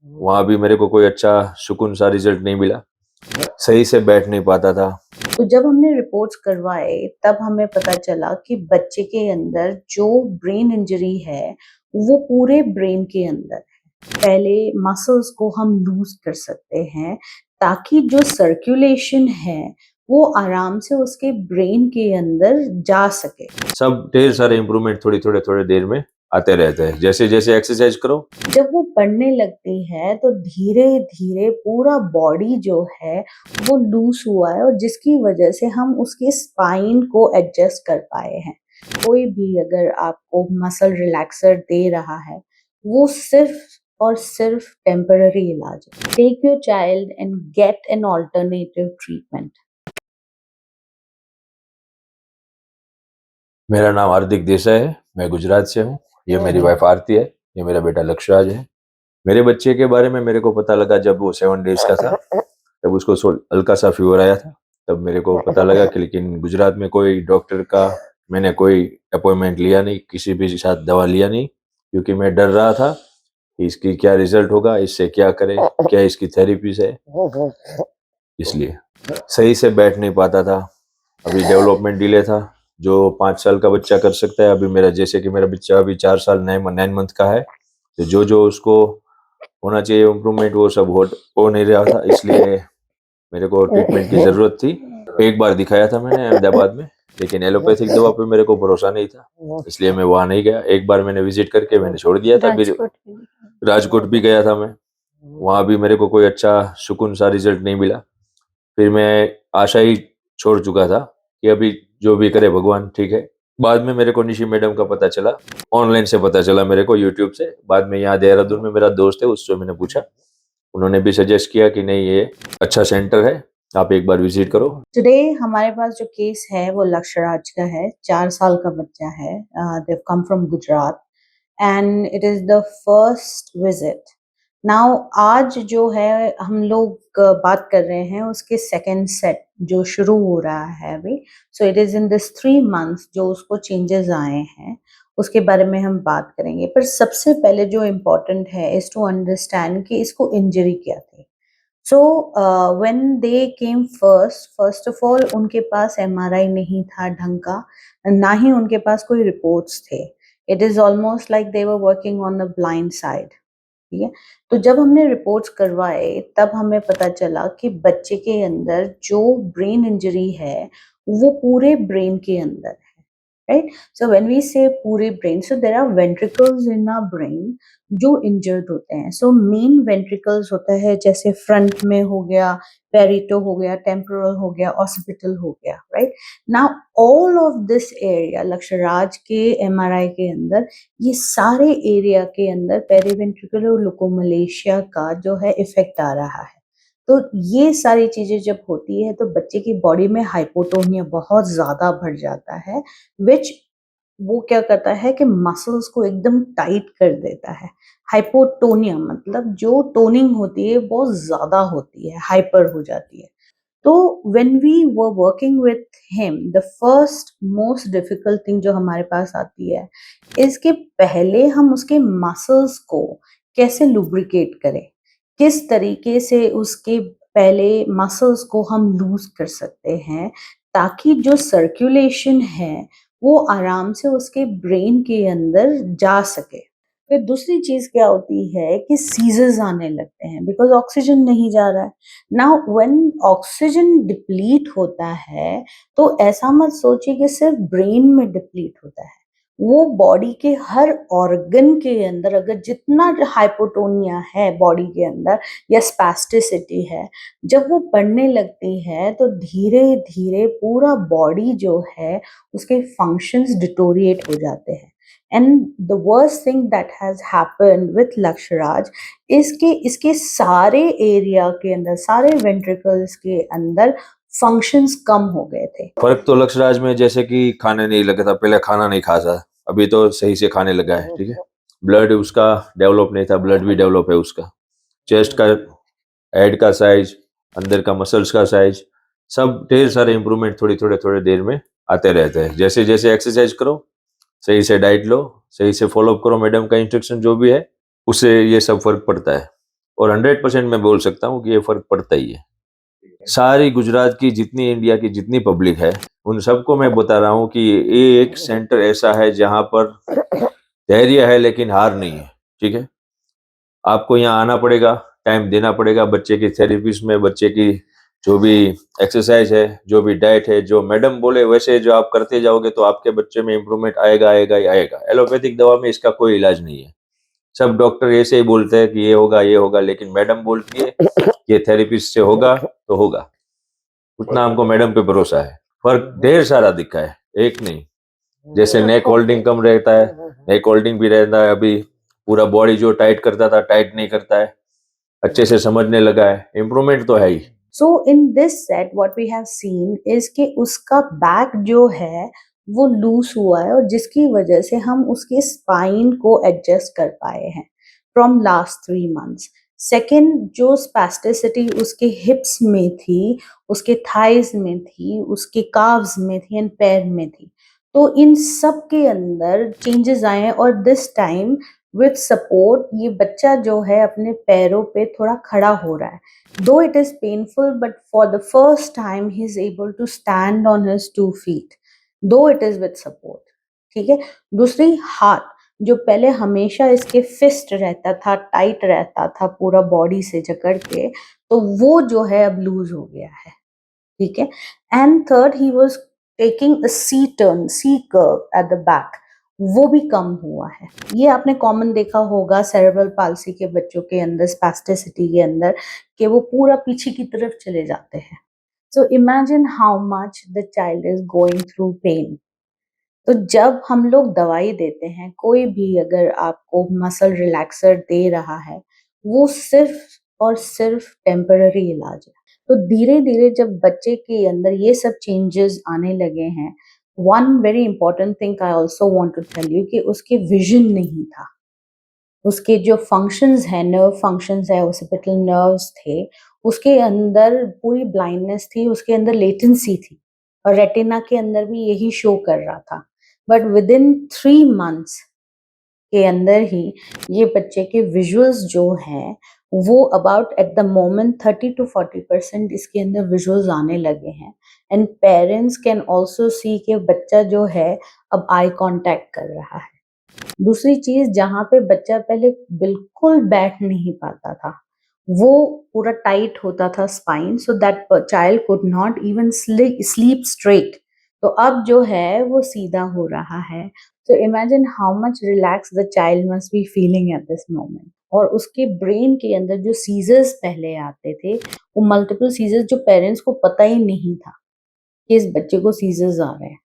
वहां भी मेरे को कोई अच्छा सुकून सा रिजल्ट नहीं मिला, सही से बैठ नहीं पाता था। तो जब हमने रिपोर्ट्स करवाए तब हमें पता चला कि बच्चे के अंदर जो ब्रेन इंजरी है वो पूरे ब्रेन के अंदर है। पहले मसल्स को हम लूज कर सकते हैं ताकि जो सर्कुलेशन है वो आराम से उसके ब्रेन के अंदर जा सके। सब ढेर सारे इम्प्रूवमेंट थोड़ी देर में आते रहते हैं, जैसे जैसे एक्सरसाइज करो। जब वो बढ़ने लगती है तो धीरे-धीरे पूरा बॉडी जो है वो लूज़ हुआ है और जिसकी वजह से हम उसके स्पाइन को एडजस्ट कर पाए हैं। कोई भी अगर आपको मसल रिलैक्सर दे रहा है, वो सिर्फ़ और सिर्फ़ टेम्परेरी इलाज है। Take your child and get an alternative treatment. मेरा नाम हार्दिक देसाई है, मैं गुजरात से हूँ। ये मेरी वाइफ आरती है, ये मेरा बेटा लक्षराज है। मेरे बच्चे के बारे में मेरे को पता लगा जब वो 7 डेज का था, तब उसको हल्का सा फीवर आया था। तब मेरे को पता लगा कि लेकिन गुजरात में कोई डॉक्टर का मैंने कोई अपॉइंटमेंट लिया नहीं, किसी भी साथ दवा लिया नहीं, क्योंकि मैं डर रहा था कि इसकी क्या रिजल्ट होगा, इससे क्या करें, क्या इसकी थेरेपीज है। इसलिए सही से बैठ नहीं पाता था। अभी डेवलपमेंट डिले था, जो 5 साल का बच्चा कर सकता है। अभी मेरा जैसे कि मेरा बच्चा अभी 4 साल 9 मंथ का है, तो जो जो उसको होना चाहिए इम्प्रूवमेंट वो सब हो नहीं रहा था, इसलिए मेरे को ट्रीटमेंट की ज़रूरत थी। एक बार दिखाया था मैंने अहमदाबाद में, लेकिन एलोपैथिक दवा पे मेरे को भरोसा नहीं था, इसलिए मैं वहाँ नहीं गया। एक बार मैंने विजिट करके मैंने छोड़ दिया था। फिर राजकोट भी गया था मैं, वहाँ भी मेरे को कोई अच्छा सुकून सा रिजल्ट नहीं मिला। फिर मैं आशा ही छोड़ चुका था कि अभी जो भी करे भगवान, ठीक है। बाद में मेरे को निशी मैडम का पता चला, ऑनलाइन से पता चला मेरे को, यूट्यूब से। बाद में यहाँ देहरादून में मेरा दोस्त है, उससे मैंने पूछा, उन्होंने भी सजेस्ट किया कि नहीं ये अच्छा सेंटर है, आप एक बार विजिट करो। टुडे हमारे पास जो केस है वो लक्षराज का है। 4 साल का बच्चा है। They have come from Gujarat and it is the first visit. Now आज जो है हम लोग बात कर रहे हैं उसके सेकंड सेट जो शुरू हो रहा है अभी। So it is in this 3 months जो उसको चेंजेस आए हैं, उसके बारे में हम बात करेंगे। पर सबसे पहले जो इम्पोर्टेंट है इज़ टू अंडरस्टैंड कि इसको इंजरी क्या थी। So when they came first of all उनके पास एमआरआई नहीं था ढंग का, ना ही उनके पास कोई रिपोर्ट्स थे। It is almost like they were working on the blind side. ठीक है? तो जब हमने रिपोर्ट्स करवाए तब हमें पता चला कि बच्चे के अंदर जो ब्रेन इंजरी है, वो पूरे ब्रेन के अंदर है। Right? So when we say पूरे brain, so there are ventricles in our brain जो इंजर्ड होते हैं। सो मेन वेंट्रिकल्स होता है जैसे फ्रंट में हो गया, पेरिटो हो गया, टेम्पोरल हो गया, ऑसिपिटल हो गया। Right? Now all of this area Lakshraj के एमआरआई के अंदर, ये सारे एरिया के अंदर पेरीवेंट्रिकुलर लोकोमलेशिया का जो है इफेक्ट आ रहा है। तो ये सारी चीजें जब होती है तो बच्चे की बॉडी में हाइपोटोनिया बहुत ज्यादा बढ़ जाता है, विच वो क्या करता है कि मसल्स को एकदम टाइट कर देता है। हाइपोटोनिया मतलब जो टोनिंग होती है बहुत ज़्यादा होती है, हाइपर हो जाती है। तो when we were working with him, the first most difficult thing जो हमारे पास आती है, इसके पहले हम उसके मसल्स को कैसे लुब्रिकेट करें, किस तरीके से उसके पहले मसल्स को हम लूज कर सकते हैं ताकि जो सर्कुलेशन है वो आराम से उसके ब्रेन के अंदर जा सके। फिर दूसरी चीज़ क्या होती है कि सीज़र्स आने लगते हैं बिकॉज़ ऑक्सीजन नहीं जा रहा है। नाउ व्हेन ऑक्सीजन डिप्लीट होता है, तो ऐसा मत सोचिए कि सिर्फ़ ब्रेन में डिप्लीट होता है। वो बॉडी के हर ऑर्गन के अंदर अगर जितना हाइपोटोनिया है बॉडी के अंदर या स्पैस्टिसिटी है, जब वो बढ़ने लगती है तो धीरे-धीरे पूरा बॉडी जो है उसके फंक्शंस डिटोरिएट हो जाते हैं। And the worst thing that has happened with Lakshraj इसके इसके सारे एरिया के अंदर, सारे वेंट्रिकल्स के अंदर फंक्शंस कम हो गए थे। फर्क तो लक्षराज में जैसे कि खाने नहीं लगा था, पहले खाना नहीं खाता, अभी तो सही से खाने लगा है, ठीक है। ब्लड उसका डेवलप नहीं था, ब्लड भी डेवलप है उसका। चेस्ट का, हेड का साइज, अंदर का मसल्स का साइज, सब ढेर सारे इम्प्रूवमेंट थोड़ी देर में आते रहते हैं। जैसे जैसे एक्सरसाइज करो, सही से डाइट लो, सही से फॉलोअप करो मैडम का इंस्ट्रक्शन जो भी है, उससे ये सब फर्क पड़ता है। और 100% मैं बोल सकता हूँ कि ये फर्क पड़ता ही है। सारी गुजरात की जितनी, इंडिया की जितनी पब्लिक है, उन सबको मैं बता रहा हूँ कि ये एक सेंटर ऐसा है जहाँ पर धैर्य है लेकिन हार नहीं है। ठीक है, आपको यहाँ आना पड़ेगा, टाइम देना पड़ेगा बच्चे की थेरेपीज में, बच्चे की जो भी एक्सरसाइज है, जो भी डाइट है, जो मैडम बोले वैसे जो आप करते जाओगे तो आपके बच्चे में इम्प्रूवमेंट आएगा आएगा ही आएगा। एलोपैथिक दवा में इसका कोई इलाज नहीं है। सब डॉक्टर ऐसे ही बोलते हैं कि ये होगा, लेकिन मैडम बोलती है ये थेरेपिस्ट से होगा तो होगा। उतना हमको मैडम पे भरोसा है। फर्क ढेर सारा दिखा है, एक नहीं। जैसे नेक होल्डिंग कम रहता है, नेक होल्डिंग भी रहता है अभी। पूरा बॉडी जो टाइट करता था टाइट नहीं करता है, अच्छे से समझने लगा है। इम्प्रूवमेंट तो है ही। So in this set what we have seen is कि उसका बैक जो है वो लूज हुआ है, और जिसकी वजह से हम उसके स्पाइन को एडजस्ट कर पाए हैं फ्रॉम लास्ट 3 months। सेकेंड, जो स्पैस्टिसिटी उसके हिप्स में थी, उसके थाइज में थी, उसके काव्स में थी एंड पैर में थी, तो इन सब के अंदर चेंजेस आए हैं। और दिस टाइम विथ सपोर्ट ये बच्चा जो है अपने पैरों पे थोड़ा खड़ा हो रहा है। Though it is painful, but for the first time he is able to stand on his 2 feet, though it is with support। ठीक है। दूसरी, हाथ जो पहले हमेशा इसके फिस्ट रहता था, टाइट रहता था पूरा बॉडी से जकड़ के, तो वो जो है अब लूज हो गया है। ठीक है। And third, he was taking a C turn, C curve at the back, वो भी कम हुआ है। ये आपने कॉमन देखा होगा सेरेब्रल पाल्सी के बच्चों के अंदर, स्पैस्टिसिटी के अंदर, कि वो पूरा पीछे की तरफ चले जाते हैं। So imagine how much the child is going through pain. तो जब हम लोग दवाई देते हैं, कोई भी अगर आपको मसल रिलैक्सर दे रहा है, वो सिर्फ और सिर्फ टेम्पररी इलाज है। तो धीरे धीरे जब बच्चे के अंदर ये सब चेंजेस आने लगे हैं, one very important thing I also want to tell you कि उसके विजन नहीं था। उसके जो फंक्शंस हैं, नर्व फंक्शंस है, ओसिपिटल नर्व्स थे, उसके अंदर पूरी ब्लाइंडनेस थी, उसके अंदर लेटेंसी थी, और रेटिना के अंदर भी यही शो कर रहा था। बट विद इन 3 months के अंदर ही ये बच्चे के विजुअल्स जो हैं वो about at the moment 30 to 40% इसके अंदर विजुअल्स आने लगे हैं। And parents can also see कि बच्चा जो है अब आई कांटेक्ट कर रहा है। दूसरी चीज, जहाँ पे बच्चा पहले बिल्कुल बैठ नहीं पाता था, वो पूरा टाइट होता था spine, so that child could not even sleep straight, तो अब जो है वो सीधा हो रहा है। So imagine how much relaxed the child must be feeling at this moment। और उसके ब्रेन के अंदर जो सीजर्स पहले आते थे, वो मल्टीपल सीजर्स, जो पेरेंट्स को पता ही नहीं था कि इस बच्चे को सीजर्स आ रहे हैं,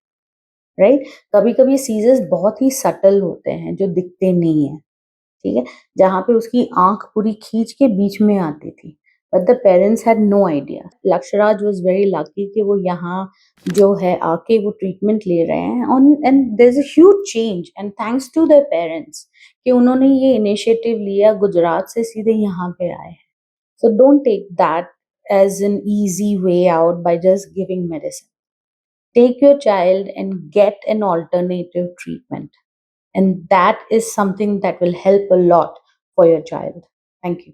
राइट। कभी कभी सीजर्स बहुत ही सटल होते हैं जो दिखते नहीं है, ठीक है, जहाँ पे उसकी आंख पूरी खींच के बीच में आती थी, but the parents had no idea. Lakshraj was very lucky कि वो यहाँ जो है आके वो ट्रीटमेंट ले रहे हैं, on and there is a huge change and thanks to the parents कि उन्होंने ये इनिशिएटिव लिया, गुजरात से सीधे यहाँ पे आए हैं। So don't take that as an easy way out by just giving medicine. Take your child and get an alternative treatment, and that is something that will help a lot for your child. Thank you.